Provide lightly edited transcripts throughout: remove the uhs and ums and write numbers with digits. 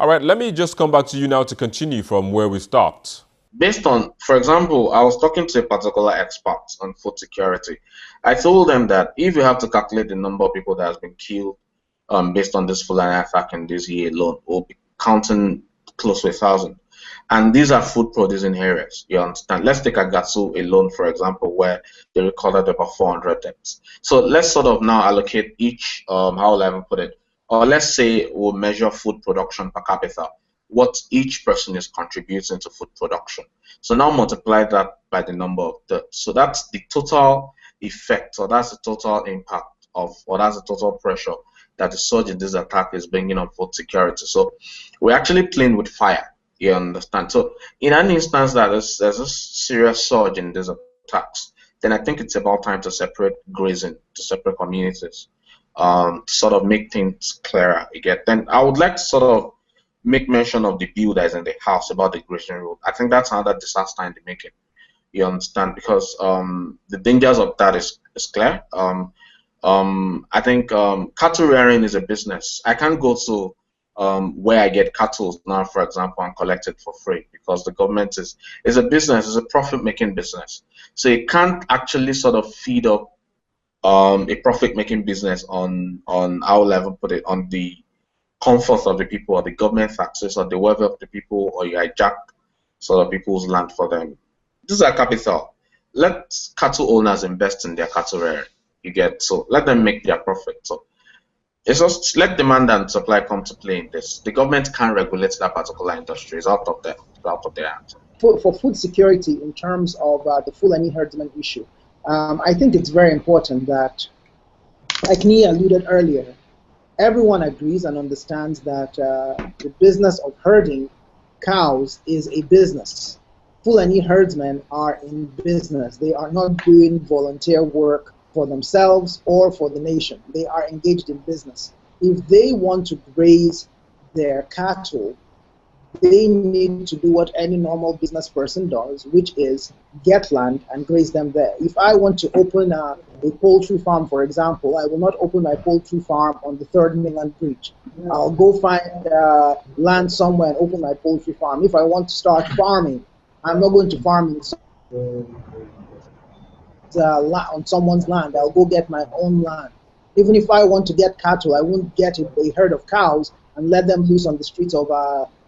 All right, let me just come back to you now to continue from where we stopped. Based on, for example, I was talking to a particular expert on food security. I told them that if you have to calculate the number of people that has been killed based on this Fulani attack in this year alone, we'll be counting close to 1,000. And these are food producing areas. You understand? Let's take Agatsu alone, for example, where they recorded about 400 deaths. So let's sort of now allocate each, how will I even put it? Or let's say we'll measure food production per capita, what each person is contributing to food production. So now multiply that by the number of deaths. So that's the total effect, or that's the total impact of, or that's the total pressure that the surge in this attack is bringing on food security. So we're actually playing with fire. You understand? So in an instance that there's a serious surge in these attacks, then I think it's about time to separate grazing, to separate communities, to sort of make things clearer again. Then I would like to sort of make mention of the bill that is in the House about the grazing rule. I think that's another disaster in the making. You understand? Because the dangers of that is clear. I think cattle rearing is a business. I can't go to where I get cattle now, for example, and collect it for free because the government is a business, it's a profit-making business. So you can't actually sort of feed up a profit-making business on how level put it on the comfort of the people or the government taxes or the welfare of the people, or you hijack sort of people's land for them. This is a capital. Let cattle owners invest in their cattle rearing. You get, so let them make their profit. So it's just let demand and supply come to play in this. The government can't regulate that particular industry. It's out of their hands. For food security, in terms of the Fulani herdsmen issue, I think it's very important that, like Nia alluded earlier, everyone agrees and understands that the business of herding cows is a business. Fulani herdsmen are in business. They are not doing volunteer work for themselves or for the nation. They are engaged in business. If they want to graze their cattle, they need to do what any normal business person does, which is get land and graze them there. If I want to open a poultry farm, for example, I will not open my poultry farm on the Third Mainland Bridge. I'll go find land somewhere and open my poultry farm. If I want to start farming, I'm not going to farm on someone's land. I'll go get my own land. Even if I want to get cattle, I won't get a herd of cows and let them loose on the streets of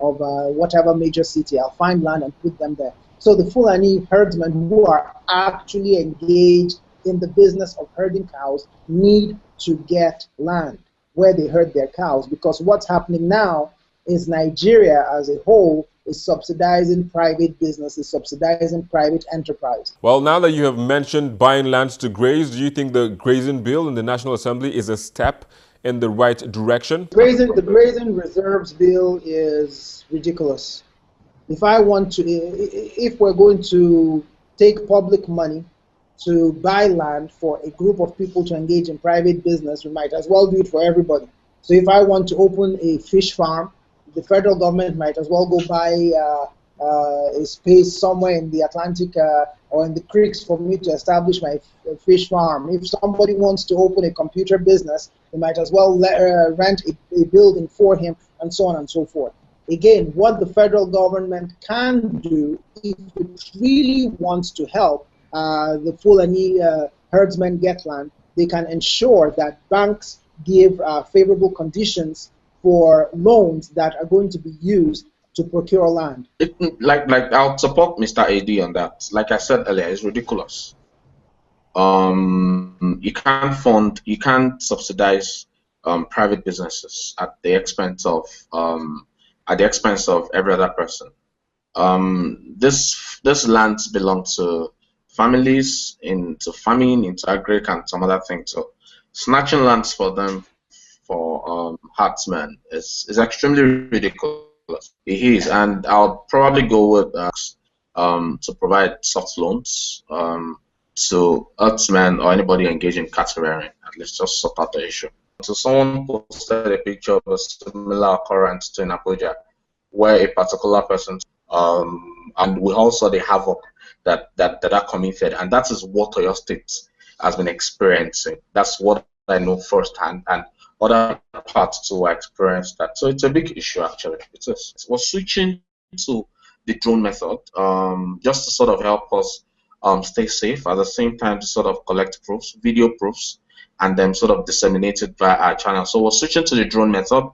whatever major city. I'll find land and put them there. So the Fulani herdsmen who are actually engaged in the business of herding cows need to get land where they herd their cows, because what's happening now is Nigeria as a whole is subsidizing private businesses, subsidizing private enterprise. Well, now that you have mentioned buying lands to graze, do you think the grazing bill in the National Assembly is a step in the right direction? The grazing reserves bill is ridiculous. If we're going to take public money to buy land for a group of people to engage in private business, we might as well do it for everybody. So if I want to open a fish farm, the federal government might as well go buy a space somewhere in the Atlantic or in the creeks for me to establish my fish farm. If somebody wants to open a computer business, they might as well rent a building for him, and so on and so forth. Again, what the federal government can do, if it really wants to help the Fulani herdsmen get land, they can ensure that banks give favorable conditions for loans that are going to be used to procure land. Like I'll support Mr. AD on that. Like I said earlier, it's ridiculous. You can't subsidize private businesses at the expense of every other person. This lands belong to families, into farming, into agric, and some other things. So snatching lands for them for herdsmen is extremely ridiculous. It is, and I'll probably go with to provide soft loans to herdsmen or anybody engaged in cattle rearing, at least just sort out the issue. So someone posted a picture of a similar occurrence to in Abuja, where a particular person, and we also the havoc that are committed, and that is what Oyo State has been experiencing. That's what I know firsthand, and other parts to experience that. So it's a big issue actually. It is. We're switching to the drone method, just to sort of help us stay safe, at the same time to sort of collect proofs, video proofs, and then sort of disseminate it via our channel. So we're switching to the drone method,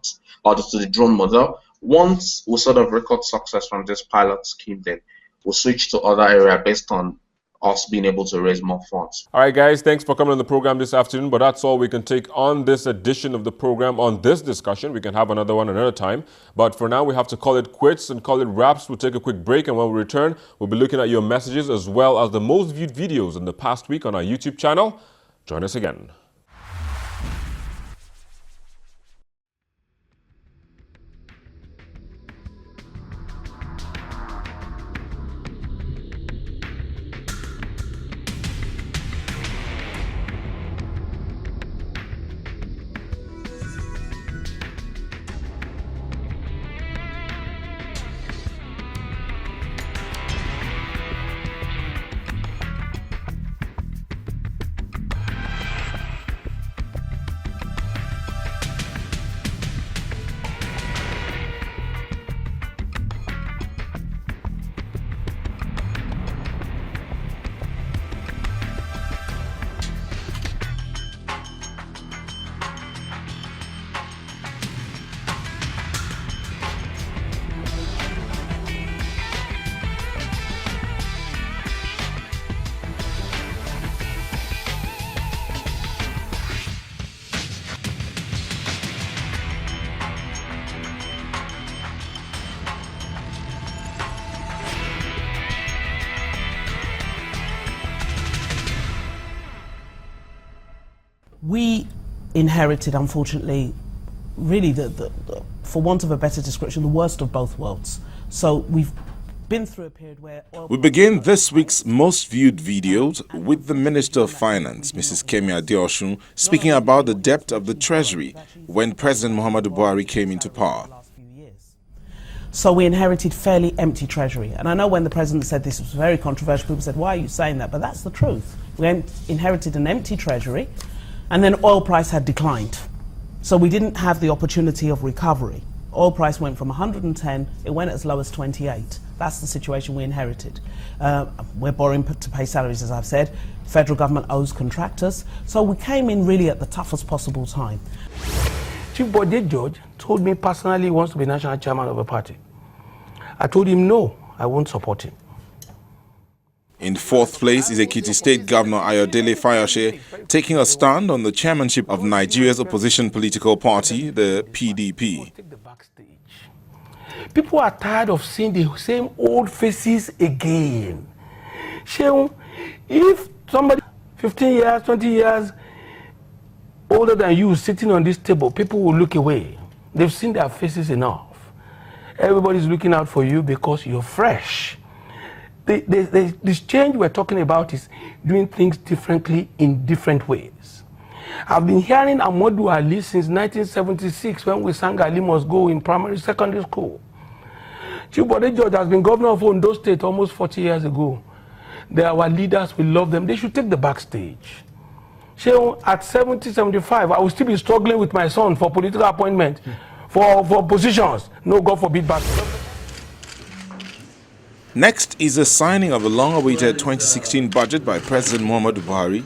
or to the drone model. Once we sort of record success from this pilot scheme, then we'll switch to other area based on us being able to raise more funds. All right, guys, thanks for coming on the program this afternoon, but that's all we can take on this edition of the program on this discussion. We can have another one another time, but for now we have to call it quits and call it wraps. We'll take a quick break, and when we return, we'll be looking at your messages as well as the most viewed videos in the past week on our YouTube channel. Join us again. We inherited, unfortunately, really, for want of a better description, the worst of both worlds. So we've been through a period where... We begin this week's most viewed videos with the Minister of Finance, Mrs. Kemi Adeosun, speaking about the debt of the Treasury when President Muhammadu Buhari came into power. So we inherited fairly empty Treasury. And I know when the President said this was very controversial, people said, why are you saying that? But that's the truth. We inherited an empty Treasury, and then oil price had declined. So we didn't have the opportunity of recovery. Oil price went from 110, it went as low as 28. That's the situation we inherited. We're borrowing to pay salaries, as I've said. Federal government owes contractors. So we came in really at the toughest possible time. Chief Bode George told me personally he wants to be national chairman of a party. I told him no, I won't support him. In fourth place is Ekiti State Governor Ayodele Fayose, taking a stand on the chairmanship of Nigeria's opposition political party, the PDP. People are tired of seeing the same old faces again. Sheung, if somebody 15 years, 20 years older than you sitting on this table, people will look away. They've seen their faces enough. Everybody's looking out for you because you're fresh. This change we're talking about is doing things differently in different ways. I've been hearing Amadou Ali since 1976 when we sang Ali Must Go in primary secondary school. Chief Bode George has been governor of Ondo State almost 40 years ago. They are our leaders, we love them. They should take the backstage. So at 70, 75, I will still be struggling with my son for political appointment, for positions. No, God forbid, back. Next is the signing of the long-awaited 2016 budget by President Muhammadu Buhari.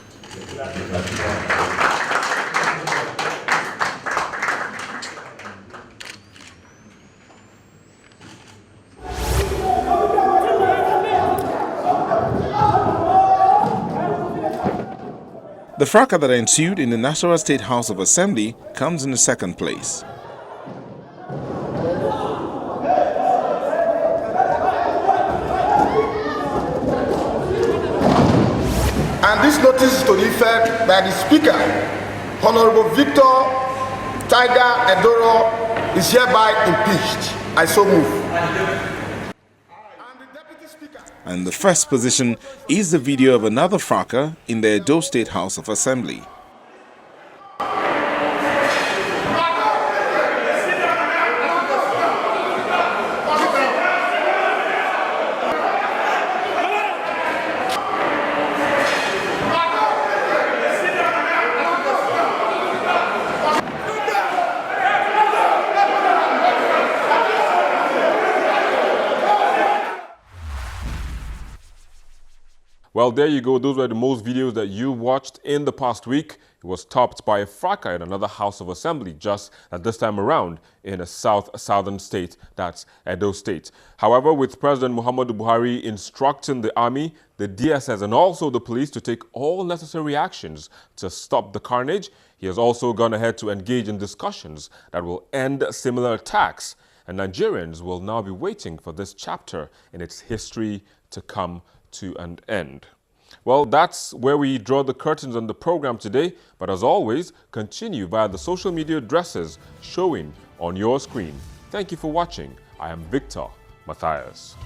The fracas that ensued in the National State House of Assembly comes in the second place. And this notice is to the effect that the Speaker, Honorable Victor Tiger Edoro, is hereby impeached. I so move. And the first position is the video of another fracas in the Edo State House of Assembly. Well, there you go. Those were the most videos that you watched in the past week. It was topped by a fracas in another House of Assembly, just at this time around in a southern state, that's Edo State. However, with President Muhammadu Buhari instructing the army, the DSS and also the police to take all necessary actions to stop the carnage, he has also gone ahead to engage in discussions that will end similar attacks. And Nigerians will now be waiting for this chapter in its history to come to an end. Well, that's where we draw the curtains on the program today. But as always, continue via the social media addresses showing on your screen. Thank you for watching. I am Victor Matthias.